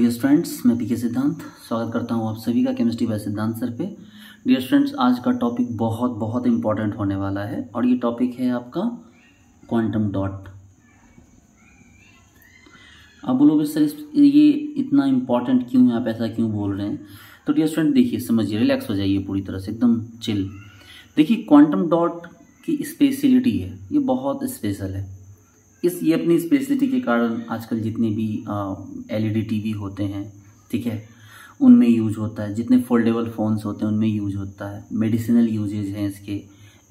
Dear students, मैं पीके सिद्धांत स्वागत करता हूं आप सभी का केमिस्ट्री बाय सिद्धांत सर पे। डियर स्टूडेंट्स, आज का टॉपिक बहुत बहुत इंपॉर्टेंट होने वाला है और ये टॉपिक है आपका क्वांटम डॉट। आप बोलोगे सर ये इतना इंपॉर्टेंट क्यों है, आप ऐसा क्यों बोल रहे हैं? तो डियर स्टूडेंट देखिए, समझिए, रिलैक्स हो जाइए पूरी तरह से, एकदम चिल। देखिए, क्वांटम डॉट की स्पेशलिटी है, ये बहुत स्पेशल है। ये अपनी स्पेशलिटी के कारण आजकल जितने भी एलईडी टीवी होते हैं, ठीक है, उनमें यूज होता है। जितने फोल्डेबल फ़ोन्स होते हैं उनमें यूज होता है। मेडिसिनल यूजेज हैं इसके,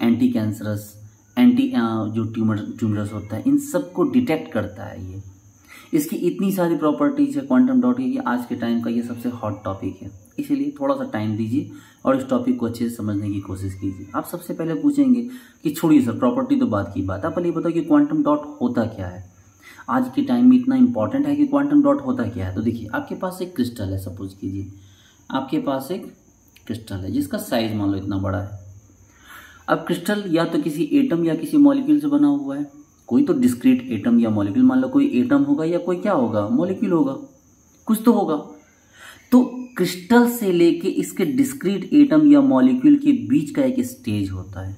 एंटी कैंसरस, एंटी जो ट्यूमरस होता है, इन सब को डिटेक्ट करता है ये। इसकी इतनी सारी प्रॉपर्टीज है क्वांटम डॉट की कि आज के टाइम का ये सबसे हॉट टॉपिक है। इसीलिए थोड़ा सा टाइम दीजिए और इस टॉपिक को अच्छे से समझने की कोशिश कीजिए। आप सबसे पहले पूछेंगे कि छोड़िए सर, प्रॉपर्टी तो बात की बात, आप पहले बताओ कि क्वांटम डॉट होता क्या है। आज के टाइम में इतना इंपॉर्टेंट है कि क्वांटम डॉट होता क्या है। तो देखिए, आपके पास एक क्रिस्टल है, सपोज कीजिए आपके पास एक क्रिस्टल है जिसका साइज मान लो इतना बड़ा है। अब क्रिस्टल या तो किसी एटम या किसी मॉलिक्यूल से बना हुआ है। कोई तो डिस्क्रीट एटम या मॉलिक्यूल, मान लो कोई एटम होगा या कोई क्या होगा, मॉलिक्यूल होगा, कुछ तो होगा। तो क्रिस्टल से लेके इसके डिस्क्रीट एटम या मॉलिक्यूल के बीच का एक स्टेज होता है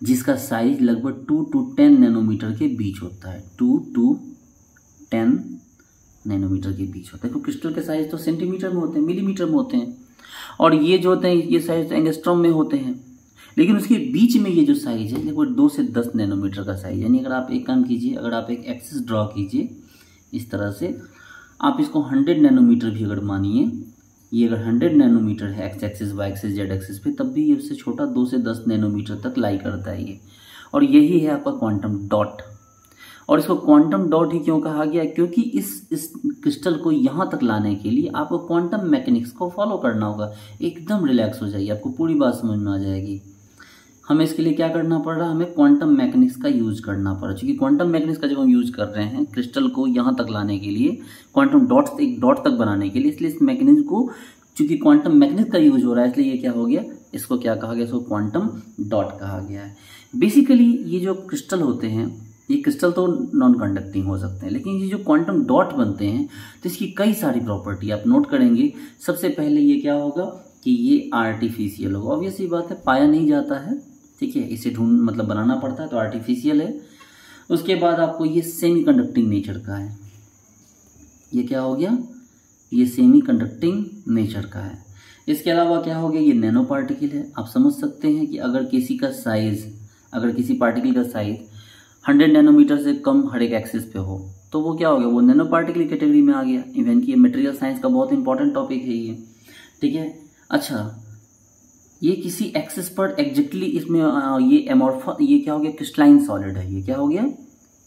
जिसका साइज लगभग 2 to 10 नैनोमीटर के बीच होता है। 2 to 10 नैनोमीटर के बीच होता है। तो क्रिस्टल के साइज तो सेंटीमीटर में होते हैं, मिलीमीटर में होते हैं, और ये जो होते हैं ये साइज एंगस्ट्रॉम में होते हैं। लेकिन उसके बीच में ये जो साइज है लगभग 2 से 10 नैनोमीटर का साइज। यानी अगर आप एक काम कीजिए, अगर आप एक एक्सिस ड्रॉ कीजिए इस तरह से, आप इसको 100 नैनोमीटर भी अगर मानिए, ये अगर 100 नैनोमीटर है X axis, Y axis, Z axis पे, तब भी ये उससे छोटा 2 से 10 नैनोमीटर तक लाई करता है ये। और यही है आपका क्वांटम डॉट। और इसको क्वांटम डॉट ही क्यों कहा गया? क्योंकि इस क्रिस्टल को यहाँ तक लाने के लिए आपको क्वांटम मैकेनिक्स को फॉलो करना होगा। एकदम रिलैक्स हो जाइए, आपको पूरी बात समझ में आ जाएगी। हमें इसके लिए क्या करना पड़ रहा है? हमें क्वांटम मैकेनिक्स का यूज करना पड़ रहा है। क्योंकि क्वांटम मैकेनिक्स का जब हम यूज कर रहे हैं क्रिस्टल को यहाँ तक लाने के लिए, क्वांटम डॉट से एक डॉट तक बनाने के लिए, इसलिए इस मैकेनिज्म को, चूंकि क्वांटम मैकेनिक्स का यूज हो रहा है, इसलिए ये क्या हो गया, इसको क्या कहा गया, इसको क्वांटम डॉट कहा गया है। बेसिकली ये जो क्रिस्टल होते हैं, ये क्रिस्टल तो नॉन कंडक्टिंग हो सकते हैं, लेकिन ये जो क्वांटम डॉट बनते हैं तो इसकी कई सारी प्रॉपर्टी आप नोट करेंगे। सबसे पहले ये क्या होगा कि ये आर्टिफिशियल होगा। ऑब्वियस ही बात है, पाया नहीं जाता है, ठीक है, इसे मतलब बनाना पड़ता है, तो आर्टिफिशियल है। उसके बाद आपको ये सेमी कंडक्टिंग नेचर का है। ये क्या हो गया, ये सेमी कंडक्टिंग नेचर का है। इसके अलावा क्या हो गया, ये नैनो पार्टिकल है। आप समझ सकते हैं कि अगर किसी पार्टिकल का साइज 100 नैनोमीटर से कम हर एक एक्सिस पे हो तो वो क्या हो गया, वो नैनो पार्टिकल कैटेगरी में आ गया। इवन कि ये मटेरियल साइंस का बहुत इंपॉर्टेंट टॉपिक है ये, ठीक है। अच्छा, ये किसी एक्सिस पर एग्जैक्टली इसमें ये क्या हो गया, क्रिस्टलाइन सॉलिड है। ये क्या हो गया,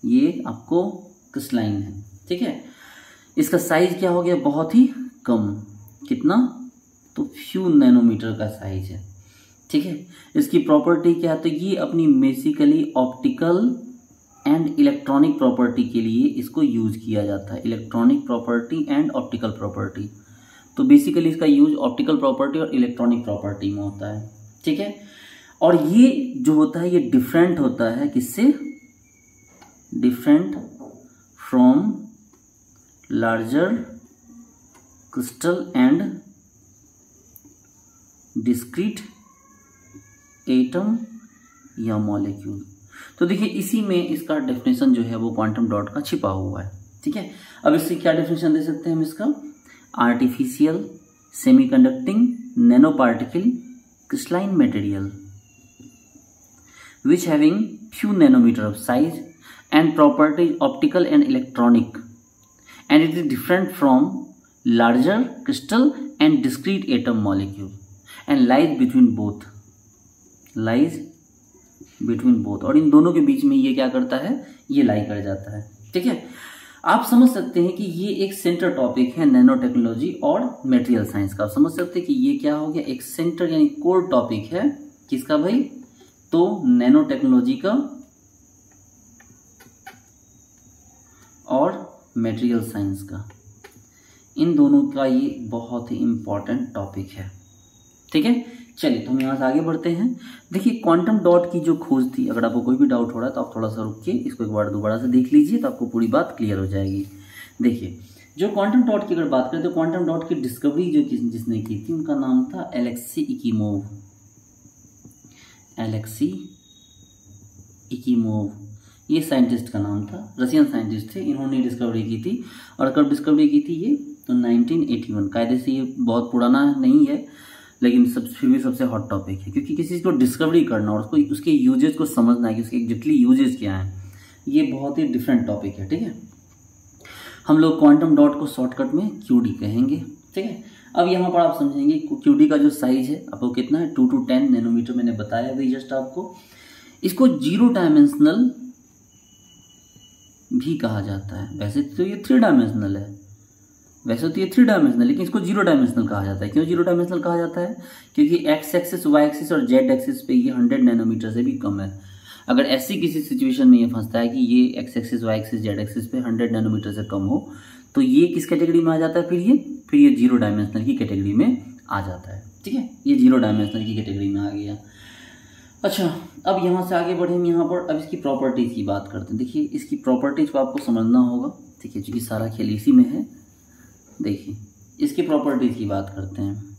ये आपको क्रिस्टलाइन है, ठीक है। इसका साइज क्या हो गया, बहुत ही कम। कितना? तो फ्यू नैनोमीटर का साइज है, ठीक है। इसकी प्रॉपर्टी क्या है, तो ये अपनी basically optical and electronic property के लिए इसको यूज किया जाता है। Electronic property and optical property. तो बेसिकली इसका यूज ऑप्टिकल प्रॉपर्टी और इलेक्ट्रॉनिक प्रॉपर्टी में होता है, ठीक है। और ये जो होता है ये डिफरेंट होता है, किससे? Different from larger crystal and discrete atom या मॉलिक्यूल। तो देखिए, इसी में इसका डेफिनेशन जो है वो क्वांटम डॉट का छिपा हुआ है, ठीक है। अब इससे क्या डेफिनेशन दे सकते हैं हम इसका? Artificial semi conducting nano particle crystalline material which having few nanometer of size and properties optical and electronic, and it is different from larger crystal and discrete atom molecule and lies between both और इन दोनों के बीच में ये क्या करता है, ये लाई कर जाता है, ठीक है। आप समझ सकते हैं कि ये एक सेंटर टॉपिक है नैनो टेक्नोलॉजी और मटेरियल साइंस का। आप समझ सकते हैं कि ये क्या हो गया, एक सेंटर यानी कोर टॉपिक है। किसका भाई? तो नैनो टेक्नोलॉजी का और मटेरियल साइंस का, इन दोनों का ये बहुत ही इंपॉर्टेंट टॉपिक है, ठीक है। चलिए, तो हम यहाँ से आगे बढ़ते हैं। देखिए, क्वांटम डॉट की जो खोज थी, अगर आपको कोई भी डाउट हो रहा है तो आप थोड़ा सा रुक के इसको एक बार दोबारा से देख लीजिए, तो आपको पूरी बात क्लियर हो जाएगी। देखिए, जो क्वांटम डॉट की अगर बात करें तो क्वांटम डॉट की डिस्कवरी जो जिसने की थी उनका नाम था एलेक्सी इकीमोव। एलेक्सी इकीमोव ये साइंटिस्ट का नाम था, रशियन साइंटिस्ट थे, इन्होंने डिस्कवरी की थी। और कब डिस्कवरी की थी ये? तो 1981। कायदे से ये बहुत पुराना नहीं है, लेकिन फिर भी सबसे हॉट टॉपिक है, क्योंकि किसी चीज़ को डिस्कवरी करना और उसको उसके यूजेस को समझना है कि उसके एग्जैक्टली यूजेस क्या हैं, ये बहुत ही डिफरेंट टॉपिक है। ठीक है, हम लोग क्वांटम डॉट को शॉर्टकट में क्यूडी कहेंगे। ठीक है, अब यहाँ पर आप समझेंगे क्यूडी का जो साइज है आपको कितना है, 2 to 10 नैनोमीटर। मैंने बताया अभी जस्ट आपको। इसको 0 डायमेंशनल भी कहा जाता है। वैसे तो ये 3 डायमेंशनल है, वैसे तो ये 3 डायमेंशनल, लेकिन इसको 0 डायमेंशनल कहा जाता है। क्यों 0 डायमेंशनल कहा जाता है? क्योंकि एक्स एक्सिस, वाई एक्सिस और जेड एक्सिस पे ये 100 नैनोमीटर से भी कम है। अगर ऐसी किसी सिचुएशन में ये फंसता है कि ये X axis, Y axis, Z axis पे 100 नैनोमीटर से कम हो, तो ये किस कैटेगरी में आ जाता है? फिर ये 0 डायमेंशनल की कैटेगरी में आ जाता है। ठीक है, ये 0 डायमेंशनल की कैटेगरी में आ गया। अच्छा, अब यहाँ से आगे बढ़े हम यहाँ पर अब इसकी प्रॉपर्टीज़ की बात करते हैं। देखिए, इसकी प्रॉपर्टीज़ को आपको समझना होगा। ठीक है, क्योंकि सारा खेल इसी में है। देखिए, इसकी प्रॉपर्टीज़ की बात करते हैं।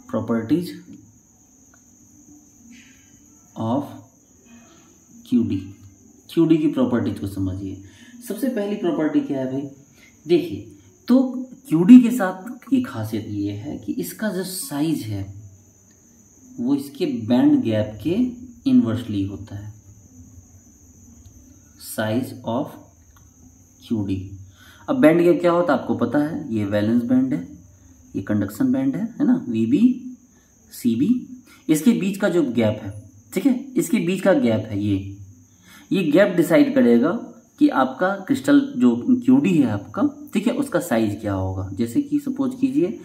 Properties of QD. क्यूडी की प्रॉपर्टीज को समझिए। सबसे पहली प्रॉपर्टी क्या है भाई? देखिए, तो क्यूडी के साथ की खासियत ये है कि इसका जो साइज है वो इसके बैंड गैप के इनवर्सली होता है। Size of QD. अब बैंड गैप क्या होता है आपको पता है, ये वैलेंस बैंड है, ये कंडक्शन बैंड है ना, वीबी सीबी। इसके बीच का जो गैप है, ठीक है, इसके बीच का गैप है ये गैप डिसाइड करेगा कि आपका क्रिस्टल जो क्यूडी है आपका, ठीक है, उसका साइज क्या होगा। जैसे कि सपोज कीजिए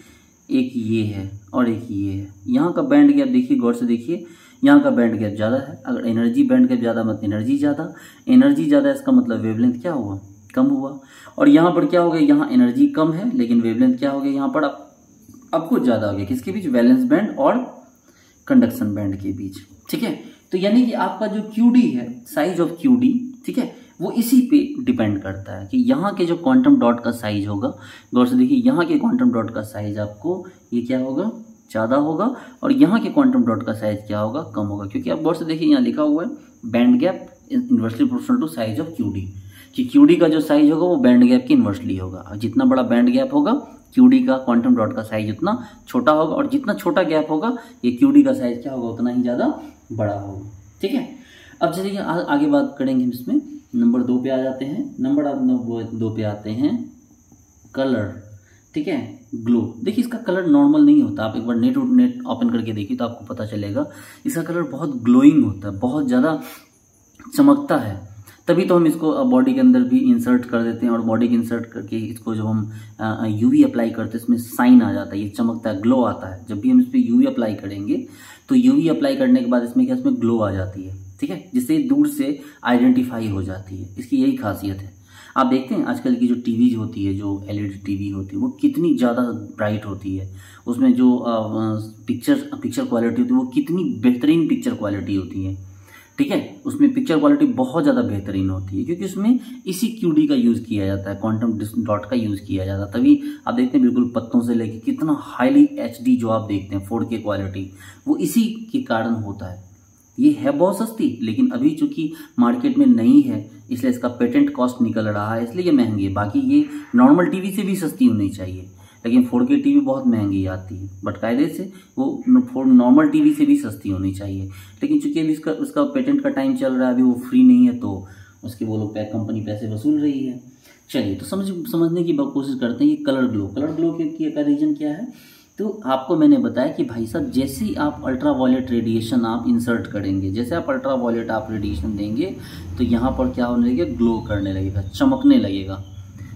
एक ये है और एक ये है, यहाँ का बैंड गैप देखिए, गौर से देखिए, यहाँ का बैंड गैप ज़्यादा है। अगर एनर्जी बैंड गैप ज़्यादा मतलब एनर्जी ज़्यादा, एनर्जी ज़्यादा इसका मतलब वेवलेंथ क्या हुआ, कम हुआ। और यहाँ पर क्या हो गया, यहाँ एनर्जी कम है लेकिन वेवलेंथ क्या हो गया, यहाँ पर अब कुछ ज़्यादा हो गया। किसके बीच? वैलेंस बैंड और कंडक्शन बैंड के बीच। ठीक है, तो यानी कि आपका जो क्यूडी है, साइज ऑफ क्यूडी, ठीक है, वो इसी पे डिपेंड करता है कि यहाँ के जो क्वांटम डॉट का साइज होगा। गौर से देखिए, यहाँ के क्वांटम डॉट का साइज आपको ये क्या होगा, ज़्यादा होगा, और यहाँ के क्वांटम डॉट का साइज क्या होगा, कम होगा। क्योंकि आप गौर से देखिए, यहाँ लिखा हुआ है band gap inversely proportional to size of QD, कि क्यूडी का जो साइज होगा वो बैंड गैप के इनवर्सली होगा। और जितना बड़ा बैंड गैप होगा, क्यूडी का क्वांटम डॉट का साइज उतना छोटा होगा, और जितना छोटा गैप होगा ये क्यूडी का साइज क्या होगा, उतना ही ज़्यादा बड़ा होगा। ठीक है, अब जैसे कि आगे बात करेंगे हम इसमें। नंबर 2 पे आ जाते हैं। नंबर 2 पे आते हैं कलर। ठीक है, ग्लो। देखिए, इसका कलर नॉर्मल नहीं होता। आप एक बार नेट ओपन करके देखिए तो आपको पता चलेगा इसका कलर बहुत ग्लोइंग होता है, बहुत ज़्यादा चमकता है। तभी तो हम इसको बॉडी के अंदर भी इंसर्ट कर देते हैं, और बॉडी के इंसर्ट करके इसको जब हम यूवी अप्लाई करते हैं इसमें साइन आ जाता है, ये चमकता है, ग्लो आता है। जब भी हम इस पर यूवी अप्लाई करेंगे तो यूवी अप्लाई करने के बाद इसमें क्या, इसमें ग्लो आ जाती है। ठीक है, जिससे दूर से आइडेंटिफाई हो जाती है। इसकी यही खासियत है। आप देखते हैं आजकल की जो टीवी होती है, जो एलईडी टीवी होती है, वो कितनी ज़्यादा ब्राइट होती है। उसमें जो पिक्चर क्वालिटी होती है वो कितनी बेहतरीन पिक्चर क्वालिटी होती है। ठीक है, उसमें पिक्चर क्वालिटी बहुत ज़्यादा बेहतरीन होती है, क्योंकि उसमें इसी क्यूडी का यूज़ किया जाता है, क्वांटम डॉट का यूज़ किया जाता है। तभी आप देखते हैं बिल्कुल पत्तों से लेके कितना हाईली एचडी जो आप देखते हैं 4K क्वालिटी, वो इसी के कारण होता है। ये है बहुत सस्ती, लेकिन अभी चूंकि मार्केट में नहीं है इसलिए इसका पेटेंट कॉस्ट निकल रहा है, इसलिए ये महंगी है। बाकी ये नॉर्मल टीवी से भी सस्ती होनी चाहिए, लेकिन 4K टीवी बहुत महंगी आती है। बट कायदे से वो नॉर्मल टीवी से भी सस्ती होनी चाहिए। लेकिन चूंकि अभी उसका पेटेंट का टाइम चल रहा है, अभी वो फ्री नहीं है, तो उसके वो लोग कंपनी पैसे वसूल रही है। चलिए, तो समझने की कोशिश करते हैं। ये कलर ग्लो का रीजन क्या है? तो आपको मैंने बताया कि भाई साहब, जैसे ही आप अल्ट्रावायलेट रेडिएशन आप इंसर्ट करेंगे, जैसे आप अल्ट्रावायलेट आप रेडिएशन देंगे, तो यहाँ पर क्या होने लगेगा, ग्लो करने लगेगा, चमकने लगेगा।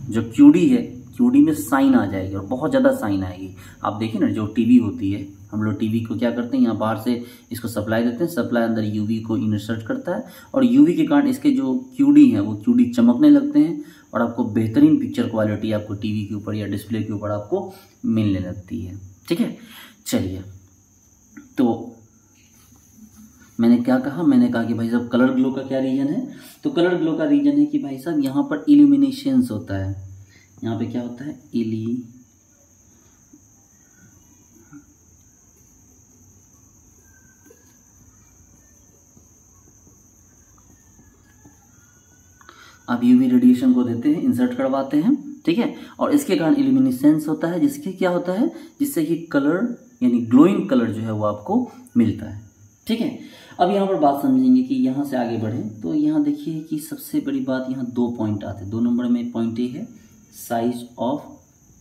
जो क्यूडी है, क्यूडी में साइन आ जाएगी, और बहुत ज़्यादा साइन आएगी। आप देखिए ना, जो टीवी होती है, हम लोग टीवी को क्या करते हैं, यहाँ बाहर से इसको सप्लाई देते हैं, सप्लाई अंदर यूवी को इंसर्ट करता है, और यूवी के कारण इसके जो क्यूडी हैं वो क्यूडी चमकने लगते हैं, और आपको बेहतरीन पिक्चर क्वालिटी आपको टीवी के ऊपर या डिस्प्ले के ऊपर आपको मिलने लगती है। ठीक है, चलिए, तो मैंने क्या कहा, मैंने कहा कि भाई साहब कलर ग्लो का क्या रीजन है। तो कलर ग्लो का रीजन है कि भाई साहब यहाँ पर इल्यूमिनेशंस होता है। यहाँ पे क्या होता है, अब यूवी रेडिएशन को देते हैं, इंसर्ट करवाते हैं, ठीक है, और इसके कारण इल्यूमिनेसेंस होता है, जिसके क्या होता है, जिससे कि कलर यानी ग्लोइंग कलर जो है वो आपको मिलता है, ठीक है। अब यहाँ पर बात समझेंगे कि यहाँ से आगे बढ़ें तो यहाँ देखिए कि सबसे बड़ी बात, यहाँ 2 पॉइंट आते हैं। 2 नंबर में पॉइंट ये है साइज ऑफ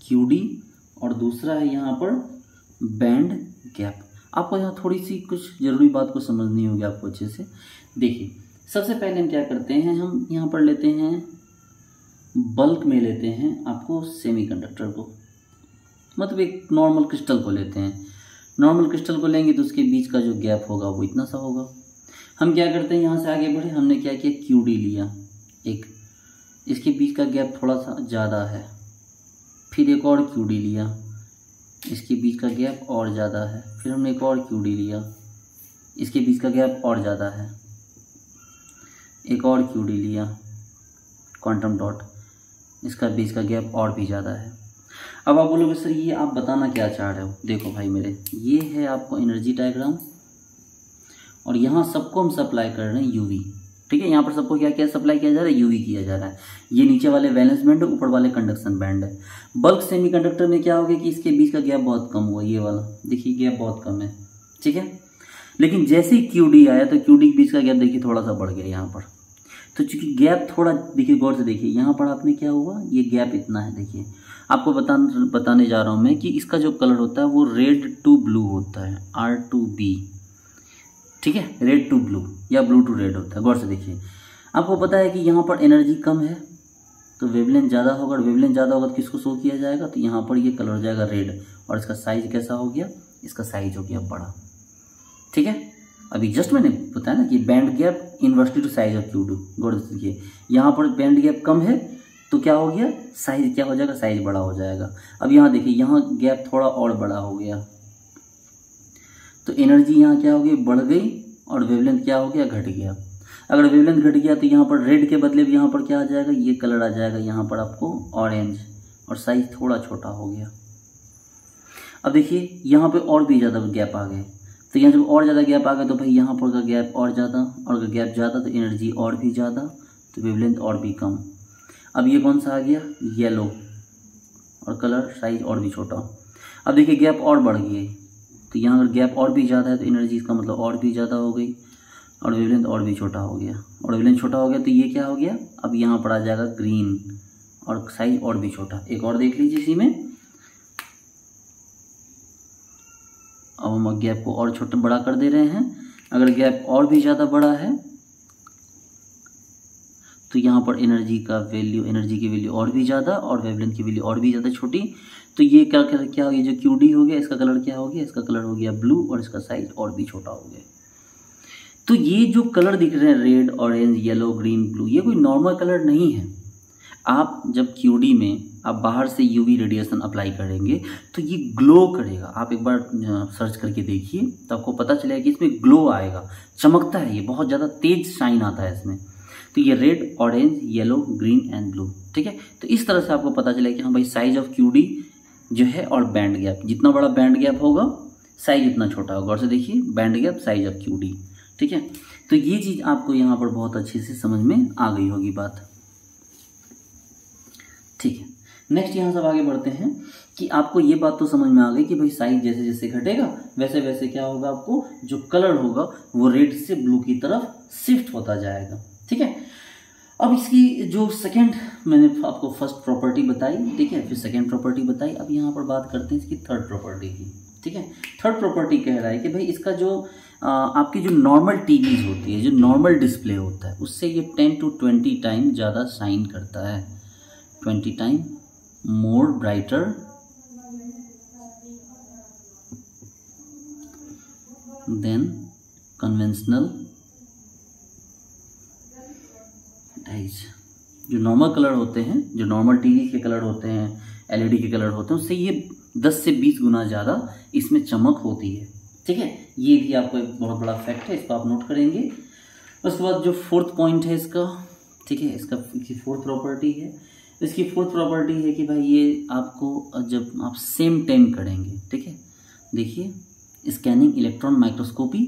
QD और दूसरा है यहाँ पर बैंड गैप। आपको यहाँ थोड़ी सी कुछ ज़रूरी बात को समझनी होगी आपको अच्छे से। देखिए सबसे पहले हम क्या करते हैं, हम यहाँ पर लेते हैं बल्क में लेते हैं आपको सेमीकंडक्टर को, मतलब एक नॉर्मल क्रिस्टल को लेते हैं। नॉर्मल क्रिस्टल को लेंगे तो उसके बीच का जो गैप होगा वो इतना सा होगा। हम क्या करते हैं, यहाँ से आगे बढ़े, हमने क्या किया, QD लिया एक, इसके बीच का गैप थोड़ा सा ज़्यादा है, फिर एक और QD लिया, इसके बीच का गैप और ज़्यादा है, फिर हमने एक और QD लिया, इसके बीच का गैप और ज़्यादा है, एक और QD लिया क्वांटम डॉट, इसका बीच का गैप और भी ज़्यादा है। अब आप बोलोगे सर ये आप बताना क्या चाह रहे हो। देखो भाई मेरे, ये है आपको एनर्जी डायग्राम और यहाँ सबको हम सप्लाई कर रहे हैं यूवी, ठीक है। यहाँ पर सबको क्या क्या सप्लाई किया जा रहा है, यूवी किया जा रहा है। ये नीचे वाले वैलेंस बैंड है, ऊपर वाले कंडक्शन बैंड है। बल्क सेमीकंडक्टर में क्या होगा कि इसके बीच का गैप बहुत कम हुआ, ये वाला देखिए गैप बहुत कम है, ठीक है। लेकिन जैसे ही QD आया तो QD के बीच का गैप देखिए थोड़ा सा बढ़ गया यहाँ पर। तो चूंकि गैप थोड़ा देखिए गौर से देखिए, यहाँ पर आपने क्या हुआ, ये गैप इतना है। देखिए आपको बताने जा रहा हूँ मैं कि इसका जो कलर होता है वो रेड टू ब्लू होता है, R2B, ठीक है, रेड टू ब्लू या ब्लू टू रेड होता है। गौर से देखिए, आपको पता है कि यहाँ पर एनर्जी कम है तो वेवलेंथ ज़्यादा होगा, और वेवलेंथ ज़्यादा होगा तो किसको शो किया जाएगा, तो यहाँ पर ये कलर हो जाएगा रेड, और इसका साइज कैसा हो गया, इसका साइज हो गया बड़ा, ठीक है। अभी जस्ट मैंने बताया ना कि band gap inversely to size of QD। गौर से देखिए, यहाँ पर बैंड गैप कम है तो क्या हो गया, साइज क्या हो जाएगा, साइज बड़ा हो जाएगा। अब यहाँ देखिए, यहाँ गैप थोड़ा और बड़ा हो गया तो एनर्जी यहाँ क्या हो गई, बढ़ गई, और वेवलेंथ क्या हो गया, घट गया। अगर वेवलेंथ घट गया तो यहाँ पर रेड के बदले भी यहाँ पर क्या आ जाएगा, ये कलर आ जाएगा यहाँ पर आपको ऑरेंज, और साइज थोड़ा छोटा हो गया। अब देखिए यहाँ पे और भी ज़्यादा गैप आ गए, तो यहाँ जब और ज़्यादा गैप आ गया तो भाई यहाँ पर का गैप और ज़्यादा, और अगर गैप ज़्यादा तो एनर्जी और भी ज़्यादा, तो वेवलेंथ और भी कम। अब ये कौन सा आ गया, येलो, और कलर साइज और भी छोटा। अब देखिए गैप और बढ़ गई, तो यहाँ अगर गैप और भी ज़्यादा है तो एनर्जी इसका मतलब और भी ज़्यादा हो गई, और वेवलेंथ और भी छोटा हो गया, और वेवलेंथ छोटा हो गया तो ये क्या हो गया, अब यहाँ पर आ जाएगा ग्रीन, और साइज और भी छोटा। एक और देख लीजिए इसी में, अब हम गैप को और छोटा बड़ा कर दे रहे हैं। अगर गैप और भी ज़्यादा बड़ा है तो यहाँ पर एनर्जी की वैल्यू और भी ज़्यादा, और वेवलेंथ की वैल्यू और भी ज़्यादा छोटी। तो ये क्या हो गया, जो QD हो गया इसका कलर क्या हो गया, इसका कलर हो गया ब्लू, और इसका साइज और भी छोटा हो गया। तो ये जो कलर दिख रहे हैं red, orange, yellow, green, blue, ये कोई नॉर्मल कलर नहीं है। आप जब QD में आप बाहर से UV रेडिएशन अप्लाई करेंगे तो ये ग्लो करेगा। आप एक बार सर्च करके देखिए तो आपको पता चलेगा कि इसमें ग्लो आएगा, चमकता है, ये बहुत ज़्यादा तेज शाइन आता है इसमें। तो ये red, orange, yellow, green and blue, ठीक है। तो इस तरह से आपको पता चलेगा कि हाँ भाई साइज ऑफ QD जो है, और बैंड गैप, जितना बड़ा बैंड गैप होगा साइज उतना छोटा होगा। और से देखिए band gap, size of QD, ठीक है। तो ये चीज़ आपको यहाँ पर बहुत अच्छे से समझ में आ गई होगी बात, ठीक है। नेक्स्ट यहाँ सब आगे बढ़ते हैं कि आपको ये बात तो समझ में आ गई कि भाई साइज जैसे जैसे घटेगा वैसे वैसे क्या होगा, आपको जो कलर होगा वो रेड से ब्लू की तरफ शिफ्ट होता जाएगा, ठीक है। अब इसकी जो सेकंड, मैंने आपको फर्स्ट प्रॉपर्टी बताई, ठीक है, फिर सेकंड प्रॉपर्टी बताई। अब यहाँ पर बात करते हैं इसकी थर्ड प्रॉपर्टी की, ठीक है। थर्ड प्रॉपर्टी कह रहा है कि भाई इसका जो आपकी जो नॉर्मल टीवीज होती है, जो नॉर्मल डिस्प्ले होता है, उससे ये 10 to 20 टाइम ज़्यादा शाइन करता है, 20 time more brighter than conventional dyes. जो नॉर्मल कलर होते हैं, जो नॉर्मल टीवी के कलर होते हैं, LED के कलर होते हैं, उससे ये 10 से 20 गुना ज़्यादा इसमें चमक होती है, ठीक है। ये भी आपको एक बहुत बड़ा फैक्ट है, इसको आप नोट करेंगे। उसके बाद जो फोर्थ पॉइंट है इसका, ठीक है, इसका फोर्थ प्रॉपर्टी है इसकी फोर्थ प्रॉपर्टी है कि भाई ये आपको जब आप सेम टाइम करेंगे, ठीक है, देखिए स्कैनिंग इलेक्ट्रॉन माइक्रोस्कोपी,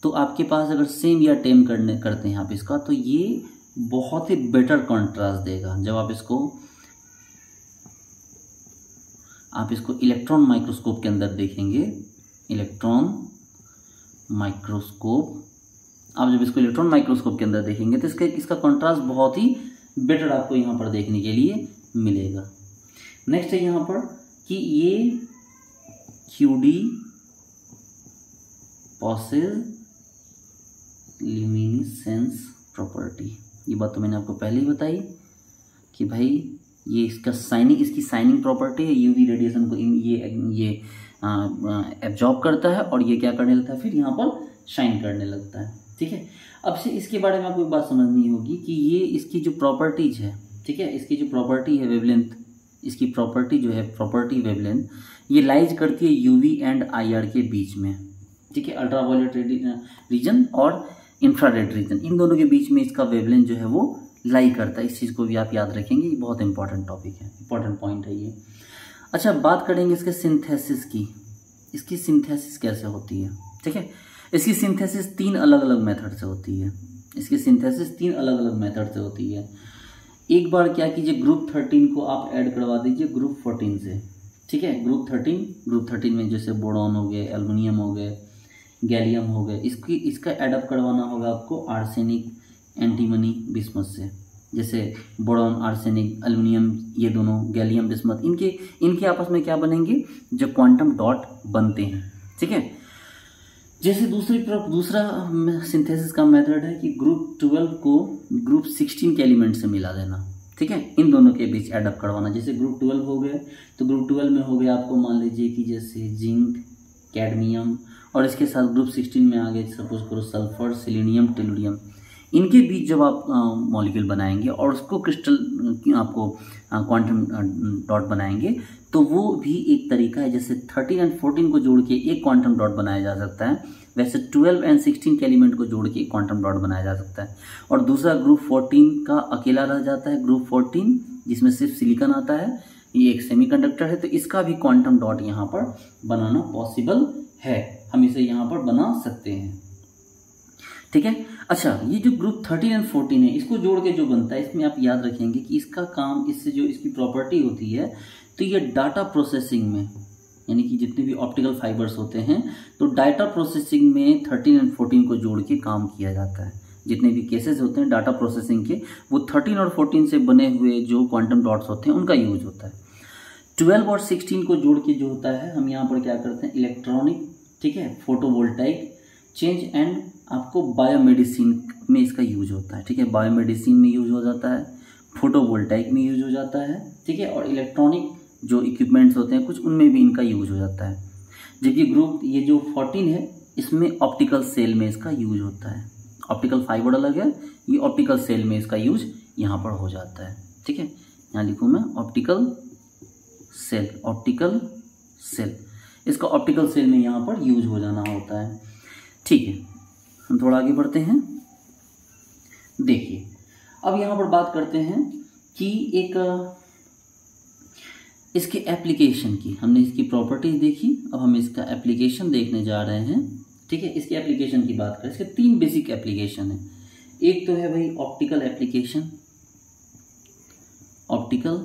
तो आपके पास अगर सेम या टाइम करते हैं आप इसका, तो ये बहुत ही बेटर कॉन्ट्रास्ट देगा। जब आप इसको इलेक्ट्रॉन माइक्रोस्कोप के अंदर देखेंगे, इलेक्ट्रॉन माइक्रोस्कोप, आप जब इसको इलेक्ट्रॉन माइक्रोस्कोप के अंदर देखेंगे तो इसका कॉन्ट्रास्ट बहुत ही बेटर आपको यहाँ पर देखने के लिए मिलेगा। नेक्स्ट है यहाँ पर कि ये QD पॉसेज ल्यूमिनेसेंस प्रॉपर्टी, ये बात तो मैंने आपको पहले ही बताई कि भाई ये इसकी साइनिंग प्रॉपर्टी है, यूवी रेडिएशन को ये एब्जॉर्ब करता है और ये क्या करने लगता है, फिर यहाँ पर शाइन करने लगता है, ठीक है। अब से इसके बारे में आपको एक बात समझनी होगी कि ये इसकी जो प्रॉपर्टीज है, ठीक है, इसकी जो प्रॉपर्टी है वेवलेंथ, इसकी प्रॉपर्टी जो है प्रॉपर्टी वेवलेंथ, ये लाइज करती है यूवी एंड IR के बीच में, ठीक है, अल्ट्रावायलेट रीजन और इंफ्रारेड रीजन, इन दोनों के बीच में इसका वेवलेंथ जो है वो लाई करता है। इस चीज़ को भी आप याद रखेंगे, ये बहुत इंपॉर्टेंट टॉपिक है, इंपॉर्टेंट पॉइंट है ये। अच्छा, बात करेंगे इसके सिंथेसिस की, इसकी सिंथेसिस कैसे होती है, ठीक है। इसकी सिंथेसिस 3 अलग अलग मेथड से होती है, इसकी सिंथेसिस 3 अलग अलग मेथड से होती है। एक बार क्या कीजिए, ग्रुप 13 को आप ऐड करवा दीजिए ग्रुप 14 से, ठीक है। ग्रुप 13 में जैसे बोरॉन हो गए, एल्युमिनियम हो गए, गैलियम हो गए, इसका एडअप करवाना होगा आपको आर्सेनिक, एंटीमनी, बिस्मथ से। जैसे बोरॉन, आर्सेनिक, एल्युमिनियम, ये दोनों, गैलियम, बिस्मथ, इनके आपस में क्या बनेंगे, जो क्वांटम डॉट बनते हैं, ठीक है। जैसे दूसरा सिंथेसिस का मेथड है कि ग्रुप 12 को ग्रुप 16 के एलिमेंट से मिला देना, ठीक है, इन दोनों के बीच एडअप करवाना। जैसे ग्रुप 12 हो गए तो ग्रुप 12 में हो गया आपको मान लीजिए कि जैसे जिंक, कैडमियम, और इसके साथ ग्रुप 16 में आ गए सपोज करो सल्फर, सिलीनियम, टेलुरियम। इनके बीच जब आप मॉलिक्यूल बनाएंगे और उसको क्रिस्टल आपको क्वांटम डॉट बनाएंगे, तो वो भी एक तरीका है। जैसे 13 और 14 को जोड़ के एक क्वांटम डॉट बनाया जा सकता है, वैसे 12 और 16 के एलिमेंट को जोड़ के एक क्वांटम डॉट बनाया जा सकता है। और दूसरा ग्रुप 14 का अकेला रह जाता है, ग्रुप 14 जिसमें सिर्फ सिलिकॉन आता है, ये एक सेमीकंडक्टर है, तो इसका भी क्वांटम डॉट यहाँ पर बनाना पॉसिबल है, हम इसे यहाँ पर बना सकते हैं, ठीक है। अच्छा, ये जो ग्रुप 13 और 14 है, इसको जोड़ के जो बनता है, इसमें आप याद रखेंगे कि इसका काम, इससे जो इसकी प्रॉपर्टी होती है, तो ये डाटा प्रोसेसिंग में, यानी कि जितने भी ऑप्टिकल फाइबर्स होते हैं, तो डाटा प्रोसेसिंग में 13 और 14 को जोड़ के काम किया जाता है। जितने भी केसेस होते हैं डाटा प्रोसेसिंग के, वो 13 और 14 से बने हुए जो क्वांटम डॉट्स होते हैं उनका यूज होता है। 12 और 16 को जोड़ के जो होता है, हम यहाँ पर क्या करते हैं, इलेक्ट्रॉनिक, ठीक है, फोटोवोल्टाइक चेंज एंड आपको बायोमेडिसिन में इसका यूज होता है, ठीक है, बायोमेडिसिन में यूज हो जाता है, फोटोवोल्टाइक में यूज हो जाता है, ठीक है, और इलेक्ट्रॉनिक जो इक्विपमेंट्स होते हैं कुछ, उनमें भी इनका यूज हो जाता है। जबकि ग्रुप ये जो 14 है, इसमें ऑप्टिकल सेल में इसका यूज होता है। ऑप्टिकल फाइबर अलग है, ये ऑप्टिकल सेल में इसका यूज यहाँ पर हो जाता है, ठीक है। यहाँ लिखूँ मैं ऑप्टिकल सेल, ऑप्टिकल सेल, इसका ऑप्टिकल सेल में यहाँ पर यूज हो जाना होता है, ठीक है। हम थोड़ा आगे बढ़ते हैं। देखिए, अब यहाँ पर बात करते हैं कि एक इसके एप्लीकेशन की, हमने इसकी प्रॉपर्टीज देखी, अब हम इसका एप्लीकेशन देखने जा रहे हैं, ठीक है। इसके एप्लीकेशन की बात करें, इसके 3 बेसिक एप्लीकेशन है। एक तो है भाई optical application, optical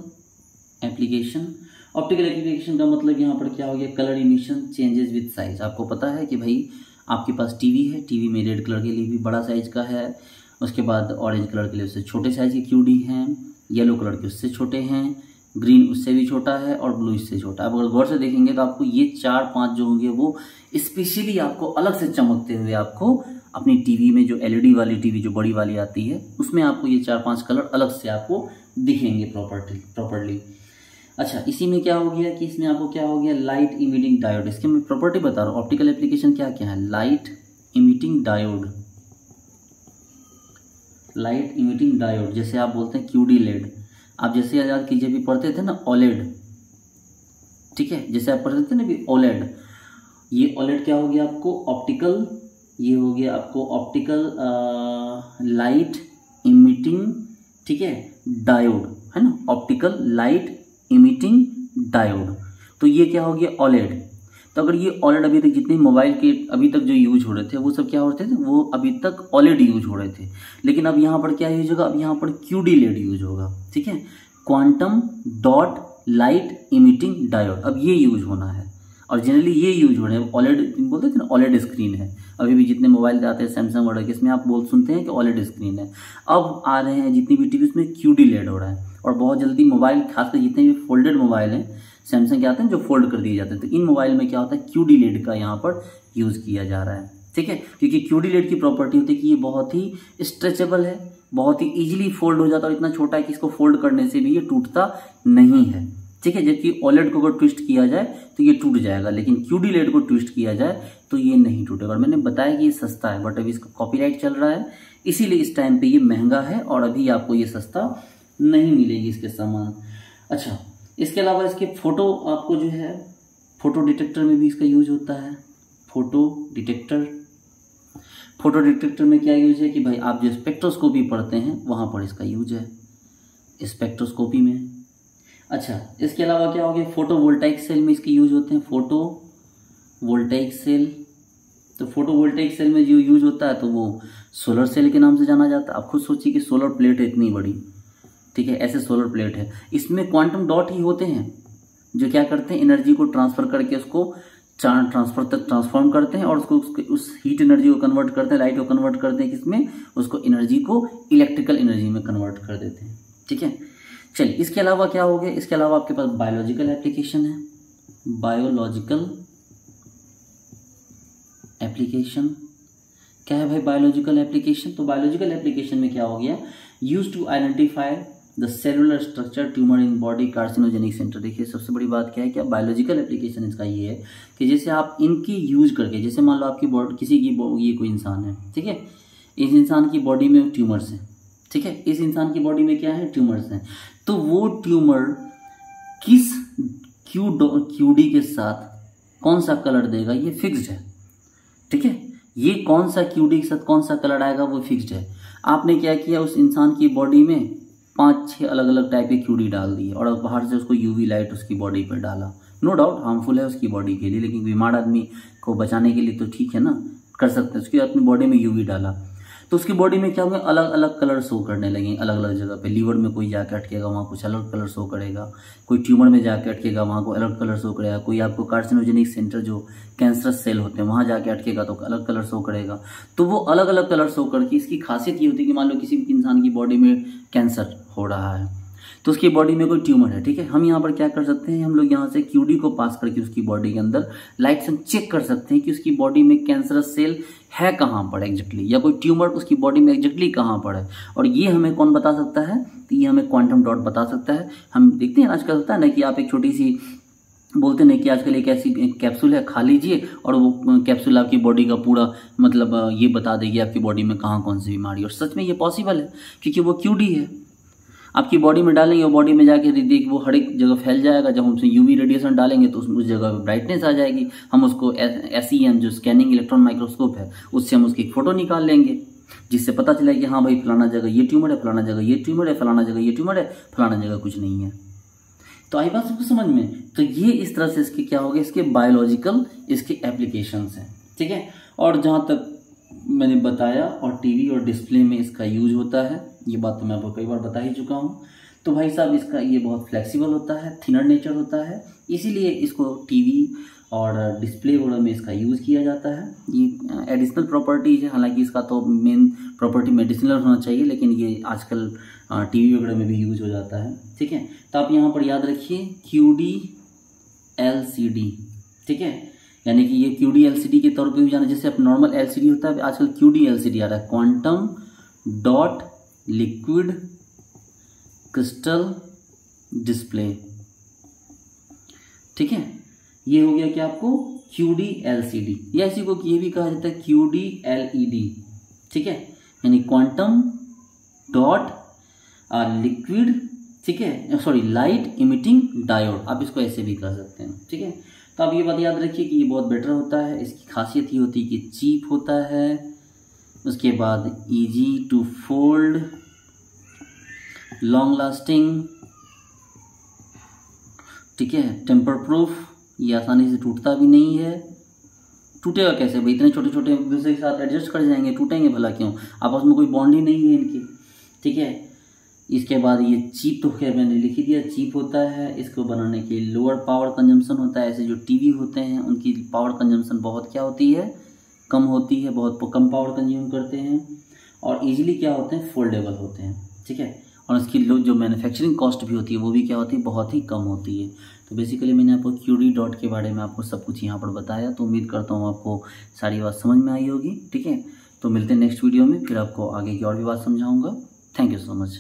application. Optical application का मतलब यहाँ पर क्या हो गया, colour emission changes with size. आपको पता है कि भाई आपके पास टीवी है, टीवी में रेड कलर के लिए भी बड़ा साइज का है, उसके बाद ऑरेंज कलर के लिए उससे छोटे साइज के QD हैं, येलो कलर के उससे छोटे हैं, ग्रीन उससे भी छोटा है और ब्लू इससे छोटा है। अब अगर गौर से देखेंगे तो आपको ये 4-5 जो होंगे वो स्पेशली आपको अलग से चमकते हुए आपको अपनी टीवी में, जो LED वाली टीवी जो बड़ी वाली आती है, उसमें आपको ये 4-5 कलर अलग से आपको दिखेंगे प्रॉपर्ली। अच्छा, इसी में क्या हो गया कि इसमें आपको क्या हो गया, लाइट इमिटिंग डायोड। इसके मैं प्रॉपर्टी बता रहा हूँ, ऑप्टिकल एप्लीकेशन क्या क्या है, light emitting diode, light emitting diode, जैसे आप बोलते हैं QD LED। आप जैसे याद कीजिए, भी पढ़ते थे ना OLED, ठीक है, जैसे आप पढ़ते थे ना भी OLED, ये OLED क्या हो गया आपको, ऑप्टिकल, ये हो गया आपको ऑप्टिकल लाइट इमिटिंग, ठीक है, डायोड। है ना, ऑप्टिकल लाइट इमिटिंग डायोड। तो ये क्या हो गया, ओलेड। तो अगर ये ओलेड अभी तक जितने मोबाइल के अभी तक जो यूज हो रहे थे वो सब क्या होते थे, वो अभी तक ओलेड यूज हो रहे थे, लेकिन अब यहाँ पर क्या यूज होगा, अब यहाँ पर QD लेड यूज होगा, ठीक है, quantum dot light emitting diode. अब ये यूज होना है और जनरली ये यूज हो रहे हैं। ओलेड बोलते थे ना, ओलेड स्क्रीन है अभी भी जितने मोबाइल आते हैं सैमसंग वगैरह के, इसमें आप बोल सुनते हैं कि ओलेड स्क्रीन है। अब आ रहे हैं जितनी भी टीवी उसमें QD लेड हो रहा है, और बहुत जल्दी मोबाइल खासकर जितने भी फोल्डेड मोबाइल हैं सैमसंग के आते हैं जो फोल्ड कर दिए जाते हैं, तो इन मोबाइल में क्या होता है, QD लेड का यहाँ पर यूज किया जा रहा है, ठीक है, क्योंकि QD लेड की प्रॉपर्टी होती है कि ये बहुत ही स्ट्रेचेबल है, बहुत ही इजीली फोल्ड हो जाता है और इतना छोटा है कि इसको फोल्ड करने से भी ये टूटता नहीं है, ठीक है। जबकि ओलेड को अगर ट्विस्ट किया जाए तो ये टूट जाएगा, लेकिन QD लेड को ट्विस्ट किया जाए तो ये नहीं टूटेगा। और मैंने बताया कि ये सस्ता है, बट अभी इसका कॉपीराइट चल रहा है, इसीलिए इस टाइम पे ये महंगा है और अभी आपको ये सस्ता नहीं मिलेगी इसके सामान। अच्छा, इसके अलावा इसके फोटो आपको जो है फोटो डिटेक्टर में भी इसका यूज होता है। फोटो डिटेक्टर में क्या यूज है कि भाई आप जो स्पेक्ट्रोस्कोपी पढ़ते हैं वहाँ पर इसका यूज है, स्पेक्ट्रोस्कोपी में। अच्छा, इसके अलावा क्या हो गया, फोटोवोल्टाइक सेल में इसके यूज होते हैं, फोटोवोल्टाइक सेल। तो फोटोवोल्टाइक सेल में जो यूज होता है तो वो सोलर सेल के नाम से जाना जाता है। आप खुद सोचिए कि सोलर प्लेट है इतनी बड़ी, ठीक है, ऐसे सोलर प्लेट है, इसमें क्वांटम डॉट ही होते हैं जो क्या करते हैं, एनर्जी को ट्रांसफर करके उसको ट्रांसफर तक ट्रांसफॉर्म करते हैं और उसको उस हीट एनर्जी को कन्वर्ट करते हैं, लाइट को कन्वर्ट करते हैं किसमें, उसको एनर्जी को इलेक्ट्रिकल एनर्जी में कन्वर्ट कर देते हैं, ठीक है। चलिए, इसके अलावा क्या हो गया, इसके अलावा आपके पास बायोलॉजिकल एप्लीकेशन है। बायोलॉजिकल एप्लीकेशन क्या है भाई, बायोलॉजिकल एप्लीकेशन। तो बायोलॉजिकल एप्लीकेशन में क्या हो गया, use to identify the cellular structure tumour in body carcinogenic centre. देखिए सबसे बड़ी बात क्या है, क्या बायोलॉजिकल एप्लीकेशन इसका ये है कि जैसे आप इनकी यूज करके, जैसे मान लो आपकी बॉडी किसी की ये कोई इंसान है, ठीक है, इस इंसान की बॉडी में ट्यूमर्स हैं, ठीक है, इस इंसान की बॉडी में क्या है, ट्यूमर्स हैं, तो वो ट्यूमर किस QD के साथ कौन सा कलर देगा ये फिक्स्ड है, ठीक है, ये कौन सा QD के साथ कौन सा कलर आएगा वो फिक्स्ड है। आपने क्या किया, उस इंसान की बॉडी में 5-6 अलग अलग टाइप के QD डाल दिए और बाहर से उसको UV लाइट उसकी बॉडी पर डाला। नो डाउट हार्मफुल है उसकी बॉडी के लिए, लेकिन बीमार आदमी को बचाने के लिए तो ठीक है ना, कर सकते हैं। उसकी अपनी बॉडी में UV डाला तो उसकी बॉडी में क्या होगा, अलग अलग कलर शो करने लगे, अलग अलग जगह पे। लीवर में कोई जाके अटकेगा वहाँ कुछ अलग कलर शो करेगा, कोई ट्यूमर में जाके अटकेगा वहाँ को अलग कलर शो करेगा, कोई आपको कार्सिनोजेनिक सेंटर जो कैंसरस सेल होते हैं वहाँ जाके अटकेगा तो अलग कलर शो करेगा। तो वो अलग अलग कलर शो करके, इसकी खासियत ये होती है कि मान लो किसी इंसान की बॉडी में कैंसर हो रहा है तो उसकी बॉडी में कोई ट्यूमर है, ठीक है, हम यहाँ पर क्या कर सकते हैं, हम लोग यहाँ से QD को पास करके उसकी बॉडी के अंदर लाइट से चेक कर सकते हैं कि उसकी बॉडी में कैंसरस सेल है कहाँ पर एग्जैक्टली, या कोई ट्यूमर उसकी बॉडी में एग्जैक्टली कहाँ पर है। और ये हमें कौन बता सकता है, तो ये हमें क्वांटम डॉट बता सकता है। हम देखते हैं आजकल होता है ना कि आप एक छोटी सी बोलते नहीं कि आजकल एक ऐसी कैप्सूल है, खा लीजिए और वो कैप्सूल आपकी बॉडी का पूरा मतलब ये बता देगी आपकी बॉडी में कहाँ कौन सी बीमारी। और सच में ये पॉसिबल है क्योंकि वो QD है, आपकी बॉडी में डालेंगे, वो बॉडी में जाके देख वो हर एक जगह फैल जाएगा। जब हम उसमें UV रेडिएशन डालेंगे तो उस जगह ब्राइटनेस आ जाएगी, हम उसको SEM जो स्कैनिंग इलेक्ट्रॉन माइक्रोस्कोप है उससे हम उसकी फोटो निकाल लेंगे, जिससे पता चलेगा कि हाँ भाई फलाना जगह ये ट्यूमर है, फलाना जगह ये ट्यूमर है, फलाना जगह ये ट्यूमर है, फलाना जगह कुछ नहीं है। तो आई बात सबको समझ में। तो ये इस तरह से इसके क्या हो गया, इसके बायोलॉजिकल इसके एप्लीकेशंस हैं, ठीक है। और जहाँ तक मैंने बताया और टीवी और डिस्प्ले में इसका यूज होता है, ये बात तो मैं आपको कई बार बता ही चुका हूँ। तो भाई साहब इसका ये बहुत फ्लेक्सिबल होता है, थिनर नेचर होता है, इसीलिए इसको टीवी और डिस्प्ले वगैरह में इसका यूज़ किया जाता है। ये एडिशनल प्रॉपर्टीज है, हालांकि इसका तो मेन प्रॉपर्टी मेडिसिनल होना चाहिए, लेकिन ये आजकल टीवी वगैरह में भी यूज हो जाता है, ठीक है। तो आप यहाँ पर याद रखिए QD LCD, ठीक है, यानी कि ये QD LCD के तौर पे भी जाना, जैसे अब नॉर्मल LCD होता है, आजकल QD LCD आ रहा है, quantum dot liquid crystal display, ठीक है। ये हो गया कि आपको QD LCD, या इसी को ये भी कहा जाता है QD LED, ठीक है, यानी क्वांटम डॉट लिक्विड, ठीक है, सॉरी लाइट इमिटिंग डायोड, आप इसको ऐसे भी कह सकते हैं, ठीक है। तो आप ये बात याद रखिए कि ये बहुत बेटर होता है, इसकी खासियत ये होती है कि चीप होता है, उसके बाद easy to fold, long lasting, ठीक है। टेम्पर प्रूफ, ये आसानी से टूटता भी नहीं है। टूटेगा कैसे भाई, इतने छोटे छोटे दूसरे के साथ एडजस्ट कर जाएंगे, टूटेंगे भला क्यों, आपस में कोई बॉन्ड ही नहीं है इनकी, ठीक है। इसके बाद ये चीप, तो क्या मैंने लिख ही दिया, चीप होता है। इसको बनाने के लोअर पावर कंजम्पशन होता है। ऐसे जो टीवी होते हैं उनकी पावर कंजम्पशन बहुत क्या होती है, कम होती है, बहुत कम पावर कंज्यूम करते हैं, और इजीली क्या होते हैं, फोल्डेबल होते हैं, ठीक है। और इसकी जो मैन्युफैक्चरिंग कॉस्ट भी होती है वो भी क्या होती है, बहुत ही कम होती है। तो बेसिकली मैंने आपको QD डॉट के बारे में आपको सब कुछ यहाँ पर बताया। तो उम्मीद करता हूँ आपको सारी बात समझ में आई होगी, ठीक है। तो मिलते हैं नेक्स्ट वीडियो में, फिर आपको आगे की और भी बात समझाऊँगा। Thank you so much.